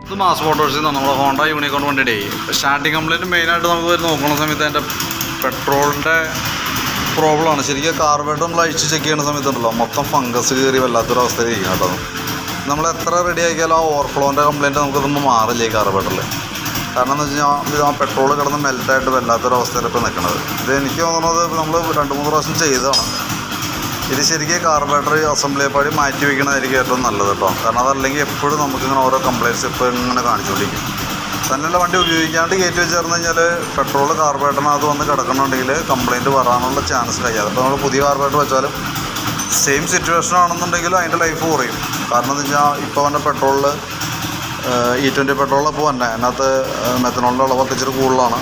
ഇത് മാസ് മോട്ടോഴ്സിൽ നിന്നാണ് നമ്മുടെ ഹോണ്ട യൂണിക്കോൺ വണ്ടിയുടെ സ്റ്റാർട്ടിങ് കംപ്ലൈൻറ്റ് മെയിനായിട്ട് നമുക്ക് നോക്കുന്ന സമയത്ത് അതിൻ്റെ പെട്രോളിൻ്റെ പ്രോബ്ലമാണ്. ശരിക്കും കാർബറേറ്റർ നമ്മൾ അഴിച്ച് ചെക്ക് ചെയ്യുന്ന സമയത്തുണ്ടല്ലോ മൊത്തം ഫംഗസ് കയറി വല്ലാത്തൊരവസ്ഥയിൽ ഇരിക്കണം കേട്ടോ. നമ്മൾ എത്ര റെഡി ആക്കിയാലും ആ ഓവർഫ്ലോൻ്റെ കംപ്ലയിൻറ്റ് നമുക്കിതൊന്നും മാറില്ല ഈ കാർബറേറ്ററിൽ. കാരണം എന്ന് വെച്ച് കഴിഞ്ഞാൽ ആ പെട്രോൾ കിടന്ന് മെൽറ്റായിട്ട് വല്ലാത്തൊരവസ്ഥയിൽ ഇപ്പോൾ നിൽക്കുന്നത്. ഇത് എനിക്ക് തോന്നുന്നത് നമ്മൾ 2-3 പ്രാവശ്യം ചെയ്തതാണ്. ഇത് ശരിക്കും കാർബറേറ്റർ അസംബ്ലി പാടി മാറ്റി വയ്ക്കണതായിരിക്കും ഏറ്റവും നല്ലത് കേട്ടോ. കാരണം അതല്ലെങ്കിൽ എപ്പോഴും നമുക്കിങ്ങനെ ഓരോ കംപ്ലയിൻറ്റ്സ് ഇപ്പോൾ ഇങ്ങനെ കാണിച്ചുകൊണ്ടിരിക്കും. തന്നെയുള്ള വണ്ടി ഉപയോഗിക്കാണ്ട് കയറ്റി വെച്ചേർന്ന് കഴിഞ്ഞാൽ പെട്രോൾ കാർബറേറ്ററിനകത്ത് വന്ന് കിടക്കണമെന്നുണ്ടെങ്കിൽ കംപ്ലയിൻറ്റ് വരാനുള്ള ചാൻസ് കഴിയാതെ. അപ്പോൾ നമ്മൾ പുതിയ കാർബറേറ്റർ വെച്ചാലും സെയിം സിറ്റുവേഷൻ ആണെന്നുണ്ടെങ്കിൽ അതിൻ്റെ ലൈഫ് കുറയും. കാരണം എന്ന് വെച്ചാൽ ഇപ്പോൾ വന്ന പെട്രോളിൽ E20 പെട്രോളിപ്പോൾ തന്നെ അതിനകത്ത് മെത്തനോളിൻ്റെ അളവൊക്കെ ഇച്ചിരി കൂടുതലാണ്.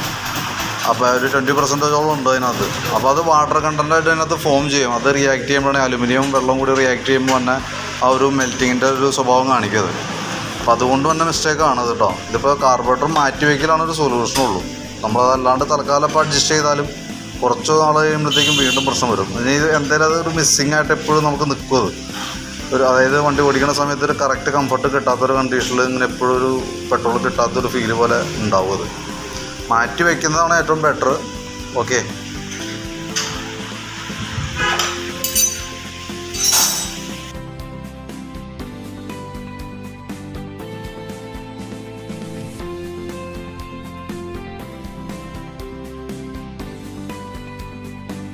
അപ്പോൾ ഒരു 20% ഉണ്ട് അതിനകത്ത്. അപ്പോൾ അത് വാട്ടർ കണ്ടൻറ്റായിട്ട് അതിനകത്ത് ഫോം ചെയ്യും. അത് റിയാക്ട് ചെയ്യുമ്പോഴാണ് അലുമിനിയം വെള്ളം കൂടി റിയാക്ട് ചെയ്യുമ്പോൾ തന്നെ ആ ഒരു മെൽറ്റിങ്ങിൻ്റെ ഒരു സ്വഭാവം കാണിക്കുന്നത്. അപ്പോൾ അതുകൊണ്ട് തന്നെ മിസ്റ്റേക്കാണ് കേട്ടോ. ഇതിപ്പോൾ കാർബറേറ്റർ മാറ്റി വയ്ക്കലാണ് ഒരു സൊല്യൂഷനുള്ളൂ. നമ്മളതല്ലാണ്ട് തൽക്കാലം ഇപ്പോൾ അഡ്ജസ്റ്റ് ചെയ്താലും കുറച്ച് നാൾ കഴിയുമ്പോഴത്തേക്കും വീണ്ടും പ്രശ്നം വരും. ഇനി എന്തായാലും അതൊരു മിസ്സിങ് ആയിട്ട് എപ്പോഴും നമുക്ക് നിൽക്കും. അതായത് വണ്ടി ഓടിക്കുന്ന സമയത്ത് ഒരു കറക്റ്റ് കംഫർട്ട് കിട്ടാത്തൊരു കണ്ടീഷനിൽ ഇങ്ങനെ എപ്പോഴും ഒരു പെട്രോൾ കിട്ടാത്തൊരു ഫീല് പോലെ ഉണ്ടാവും. അത് മാറ്റി വയ്ക്കുന്നതാണ് ഏറ്റവും ബെറ്റർ. ഓക്കെ.